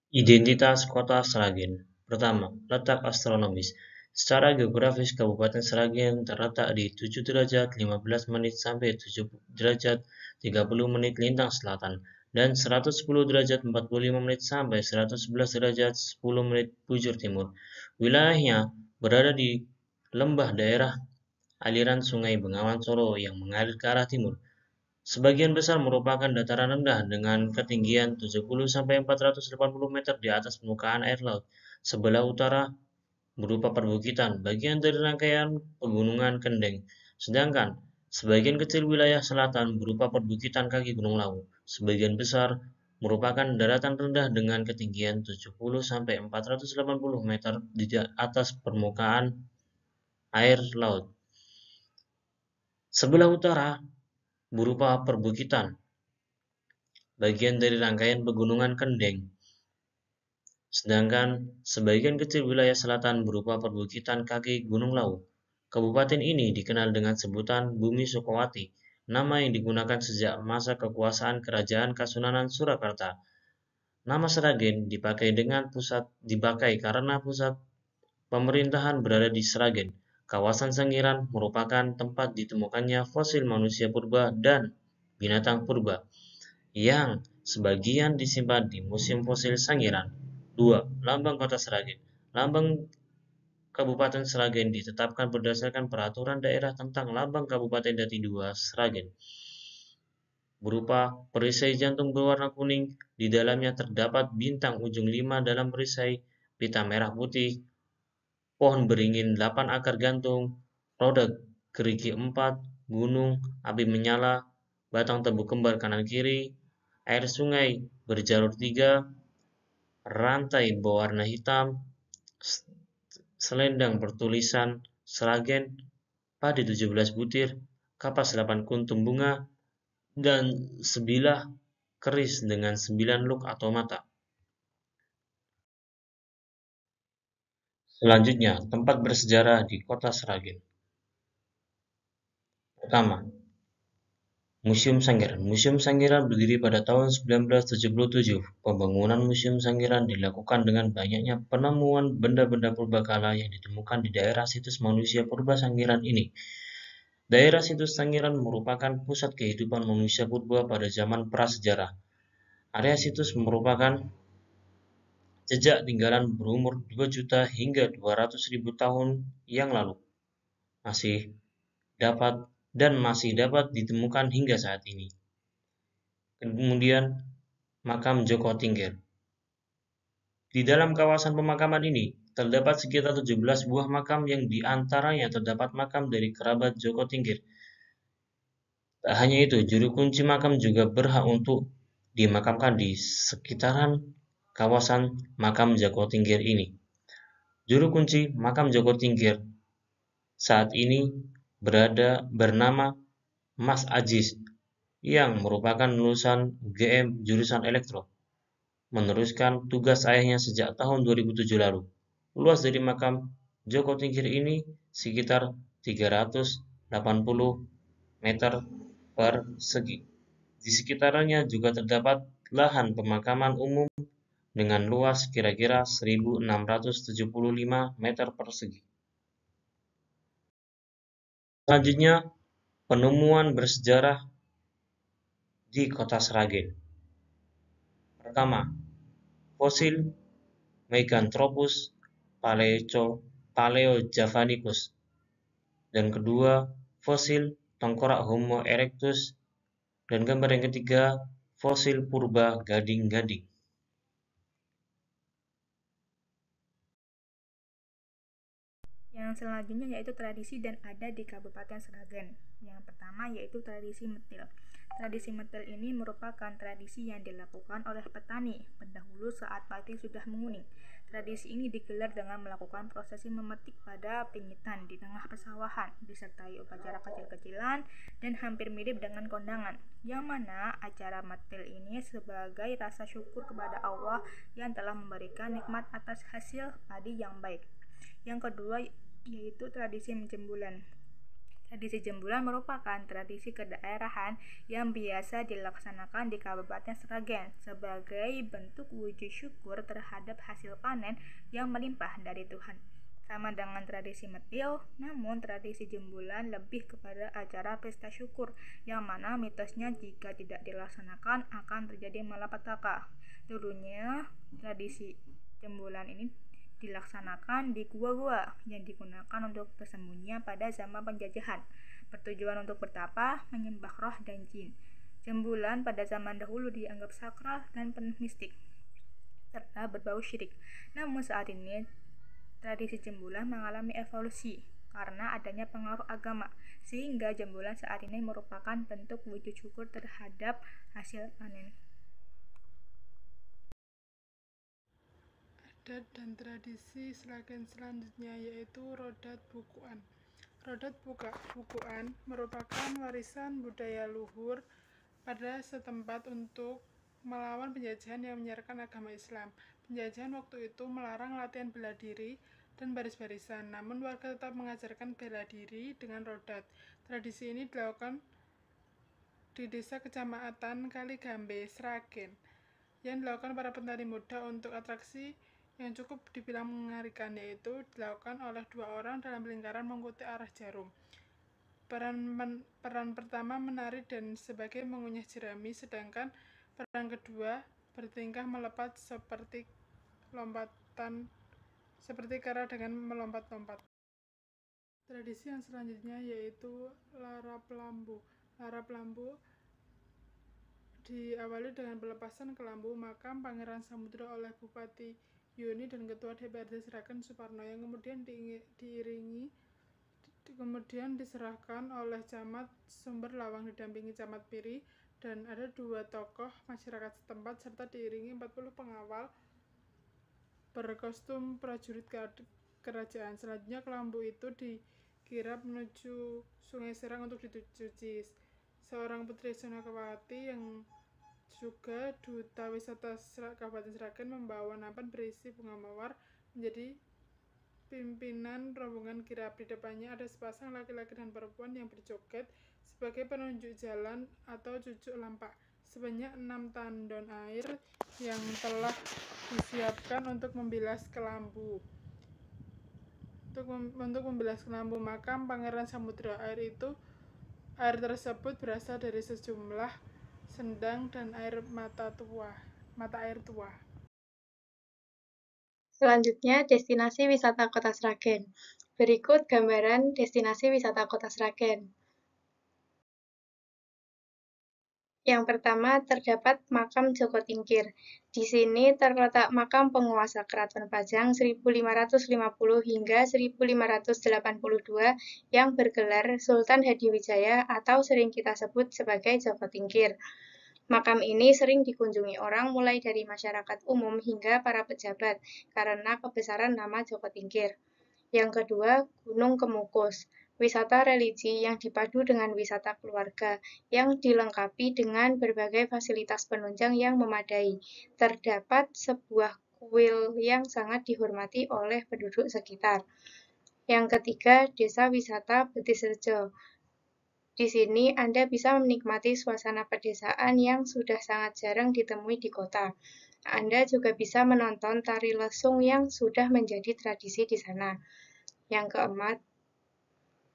Identitas Kota Sragen. Pertama, letak astronomis. Secara geografis, Kabupaten Sragen terletak di 7 derajat 15 menit sampai 7 derajat 30 menit lintang selatan dan 110 derajat 45 menit sampai 111 derajat 10 menit bujur timur. Wilayahnya berada di lembah daerah aliran Sungai Bengawan Solo yang mengalir ke arah timur. Sebagian besar merupakan dataran rendah dengan ketinggian 70–480 meter di atas permukaan air laut. Sebelah utara berupa perbukitan, bagian dari rangkaian pegunungan Kendeng. Sedangkan sebagian kecil wilayah selatan berupa perbukitan kaki Gunung Lawu. Sebagian besar merupakan daratan rendah dengan ketinggian 70–480 meter di atas permukaan air laut. Sebelah utara berupa perbukitan, bagian dari rangkaian pegunungan Kendeng, sedangkan sebagian kecil wilayah selatan berupa perbukitan kaki Gunung Lawu. Kabupaten ini dikenal dengan sebutan Bumi Sukowati, nama yang digunakan sejak masa kekuasaan Kerajaan Kasunanan Surakarta. Nama Sragen dipakai karena pusat pemerintahan berada di Sragen. Kawasan Sangiran merupakan tempat ditemukannya fosil manusia purba dan binatang purba yang sebagian disimpan di Museum Fosil Sangiran. 2. Lambang Kota Sragen. Lambang Kabupaten Sragen ditetapkan berdasarkan Peraturan Daerah tentang Lambang Kabupaten Dati II Sragen, berupa perisai jantung berwarna kuning. Di dalamnya terdapat bintang ujung 5 dalam perisai, pita merah putih, pohon beringin 8 akar gantung, roda gerigi 4, gunung, api menyala, batang tebu kembar kanan kiri, air sungai berjalur 3, rantai berwarna hitam, selendang bertulisan Sragen, padi 17 butir, kapas 8 kuntum bunga, dan sebilah keris dengan 9 luk atau mata. Selanjutnya, tempat bersejarah di Kota Sragen. Pertama, Museum Sangiran. Museum Sangiran berdiri pada tahun 1977. Pembangunan Museum Sangiran dilakukan dengan banyaknya penemuan benda-benda purbakala yang ditemukan di daerah situs manusia purba Sangiran ini. Daerah situs Sangiran merupakan pusat kehidupan manusia purba pada zaman prasejarah. Area situs merupakan jejak tinggalan berumur 2 juta hingga 200.000 tahun yang lalu. Masih dapat ditemukan hingga saat ini. Kemudian, makam Joko Tingkir. Di dalam kawasan pemakaman ini, terdapat sekitar 17 buah makam yang diantaranya terdapat makam dari kerabat Joko Tingkir. Tak hanya itu, juru kunci makam juga berhak untuk dimakamkan di sekitaran kawasan makam Joko Tingkir ini. Juru kunci makam Joko Tingkir saat ini bernama Mas Ajis, yang merupakan lulusan UGM jurusan Elektro, meneruskan tugas ayahnya sejak tahun 2007 lalu. Luas dari makam Joko Tingkir ini sekitar 380 meter persegi. Di sekitarnya juga terdapat lahan pemakaman umum dengan luas kira-kira 1.675 meter persegi. Selanjutnya, penemuan bersejarah di Kota Sragen. Pertama, fosil Meganthropus paleojavanicus, dan kedua, fosil tengkorak Homo erectus, dan gambar yang ketiga, fosil purba gading-gading. Yang selanjutnya yaitu tradisi dan adat di Kabupaten Sragen. Yang pertama yaitu tradisi metil. Tradisi metil ini merupakan tradisi yang dilakukan oleh petani pendahulu saat padi sudah menguning. Tradisi ini digelar dengan melakukan prosesi memetik pada pingitan di tengah pesawahan, disertai upacara kecil-kecilan dan hampir mirip dengan kondangan, yang mana acara metil ini sebagai rasa syukur kepada Allah yang telah memberikan nikmat atas hasil padi yang baik. Yang kedua yaitu tradisi mencembulan. Tradisi Jembulan merupakan tradisi kedaerahan yang biasa dilaksanakan di Kabupaten Sragen sebagai bentuk wujud syukur terhadap hasil panen yang melimpah dari Tuhan. Sama dengan tradisi Metil, namun tradisi Jembulan lebih kepada acara pesta syukur, yang mana mitosnya jika tidak dilaksanakan akan terjadi malapetaka. Dulunya, tradisi Jembulan ini dilaksanakan di gua-gua yang digunakan untuk persembunyian pada zaman penjajahan, bertujuan untuk bertapa, menyembah roh dan jin. Jembulan pada zaman dahulu dianggap sakral dan penuh mistik, serta berbau syirik. Namun saat ini, tradisi Jembulan mengalami evolusi karena adanya pengaruh agama, sehingga Jembulan saat ini merupakan bentuk wujud syukur terhadap hasil panen. Adat dan tradisi Sragen selanjutnya yaitu Rodat Bukuan. Rodat Bukuan merupakan warisan budaya luhur pada setempat untuk melawan penjajahan yang menyiarkan agama Islam. Penjajahan waktu itu melarang latihan bela diri dan baris-barisan, namun warga tetap mengajarkan bela diri dengan rodat. Tradisi ini dilakukan di desa kecamatan Kaligambe, Sragen, yang dilakukan para petani muda untuk atraksi yang cukup dibilang mengerikan, yaitu dilakukan oleh 2 orang dalam lingkaran mengikuti arah jarum. Peran pertama menari dan sebagai mengunyah jerami, sedangkan peran kedua bertingkah melompat seperti kera dengan melompat-lompat. Tradisi yang selanjutnya yaitu Larap Lambu. Larap Lambu diawali dengan pelepasan ke lambu makam Pangeran Samudra oleh Bupati Yoni dan Ketua DPRD Sragen Suparno, yang kemudian diserahkan oleh Camat Sumber Lawang didampingi Camat Piri, dan ada 2 tokoh masyarakat setempat serta diiringi 40 pengawal berkostum prajurit kerajaan. Selanjutnya kelambu itu dikirap menuju Sungai Serang untuk dicuci. Seorang putri Sonakawati yang juga duta wisata Kabupaten Sragen membawa nampan berisi bunga mawar menjadi pimpinan rombongan kirap. Di depannya ada sepasang laki-laki dan perempuan yang berjoget sebagai penunjuk jalan atau cucuk lampak. Sebanyak 6 tandon air yang telah disiapkan untuk membilas kelambu. Untuk membilas kelambu makam Pangeran Samudra, air tersebut berasal dari sejumlah sendang dan mata air tua. Selanjutnya, destinasi wisata Kota Sragen. Berikut gambaran destinasi wisata Kota Sragen. Yang pertama, terdapat makam Joko Tingkir. Di sini terletak makam penguasa Keraton Pajang 1550 hingga 1582 yang bergelar Sultan Hadiwijaya atau sering kita sebut sebagai Joko Tingkir. Makam ini sering dikunjungi orang mulai dari masyarakat umum hingga para pejabat karena kebesaran nama Joko Tingkir. Yang kedua, Gunung Kemukus. Wisata religi yang dipadu dengan wisata keluarga yang dilengkapi dengan berbagai fasilitas penunjang yang memadai. Terdapat sebuah kuil yang sangat dihormati oleh penduduk sekitar. Yang ketiga, Desa Wisata Betisrejo. Di sini Anda bisa menikmati suasana pedesaan yang sudah sangat jarang ditemui di kota. Anda juga bisa menonton tari lesung yang sudah menjadi tradisi di sana. Yang keempat,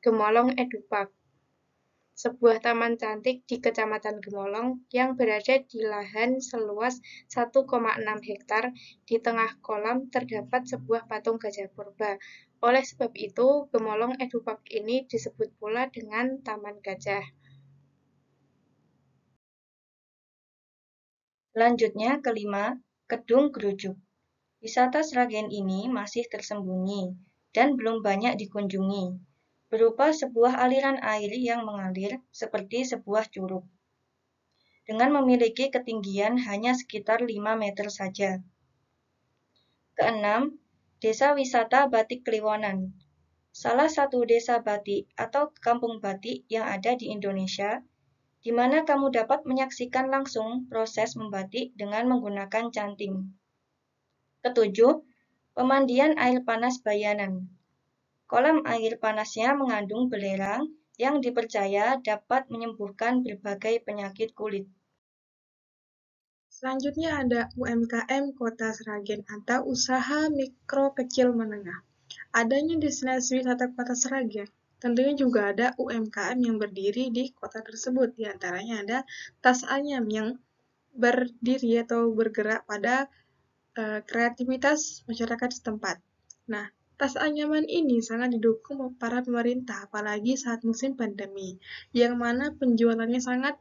Gemolong Edupark. Sebuah taman cantik di Kecamatan Gemolong yang berada di lahan seluas 1,6 hektar. Di tengah kolam terdapat sebuah patung gajah purba. Oleh sebab itu, Gemolong Edupark ini disebut pula dengan Taman Gajah. Selanjutnya, kelima, Kedung Gerujuk. Wisata Sragen ini masih tersembunyi dan belum banyak dikunjungi, berupa sebuah aliran air yang mengalir seperti sebuah curug, dengan memiliki ketinggian hanya sekitar 5 meter saja. Keenam, Desa Wisata Batik Kliwonan. Salah satu desa batik atau kampung batik yang ada di Indonesia, di mana kamu dapat menyaksikan langsung proses membatik dengan menggunakan canting. Ketujuh, Pemandian Air Panas Bayanan. Kolam air panasnya mengandung belerang yang dipercaya dapat menyembuhkan berbagai penyakit kulit. Selanjutnya ada UMKM Kota Sragen atau Usaha Mikro Kecil Menengah. Adanya destinasi wisata Kota Sragen, tentunya juga ada UMKM yang berdiri di kota tersebut. Di antaranya ada Tas Anyam yang berdiri atau bergerak pada kreativitas masyarakat setempat. Nah, Tas anyaman ini sangat didukung para pemerintah, apalagi saat musim pandemi, yang mana penjualannya sangat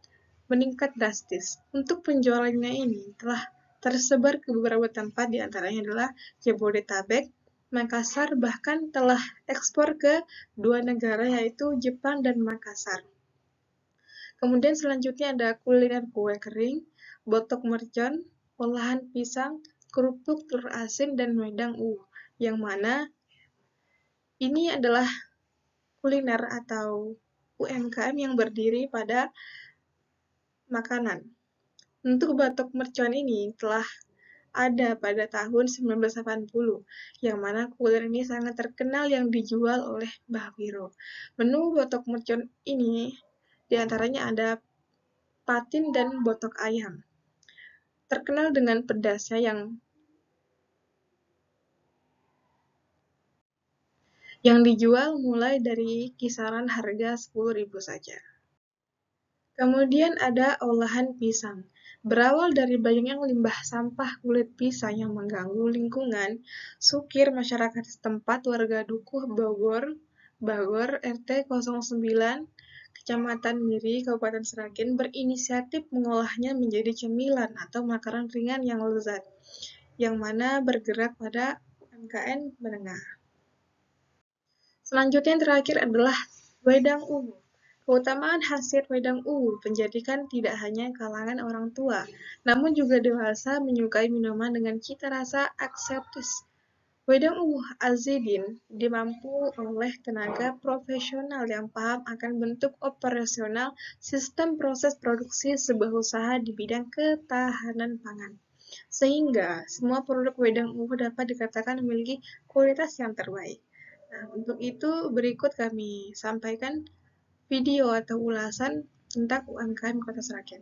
meningkat drastis. Untuk penjualannya ini telah tersebar ke beberapa tempat, di antaranya adalah Jabodetabek, Makassar, bahkan telah ekspor ke 2 negara yaitu Jepang dan Makassar. Kemudian selanjutnya ada kuliner kue kering, botok mercon, olahan pisang, kerupuk telur asin, dan wedang yang mana ini adalah kuliner atau UMKM yang berdiri pada makanan. Untuk batok mercon ini telah ada pada tahun 1980, yang mana kuliner ini sangat terkenal yang dijual oleh Mbah Wiro. Menu batok mercon ini diantaranya ada patin dan botok ayam. Terkenal dengan pedasnya yang dijual mulai dari kisaran harga 10.000 saja. Kemudian ada olahan pisang. Berawal dari banyaknya limbah sampah kulit pisang yang mengganggu lingkungan, Sukir masyarakat setempat warga Dukuh Bogor RT 09, Kecamatan Miri, Kabupaten Sragen berinisiatif mengolahnya menjadi cemilan atau makanan ringan yang lezat, yang mana bergerak pada UMKM menengah. Selanjutnya yang terakhir adalah wedang ungu. Keutamaan khasiat wedang ungu menjadikan tidak hanya kalangan orang tua, namun juga dewasa menyukai minuman dengan cita rasa eksotis. Wedang ungu azidin dimampu oleh tenaga profesional yang paham akan bentuk operasional sistem proses produksi sebuah usaha di bidang ketahanan pangan. Sehingga semua produk wedang ungu dapat dikatakan memiliki kualitas yang terbaik. Nah, untuk itu berikut kami sampaikan video atau ulasan tentang UMKM Kota Sragen.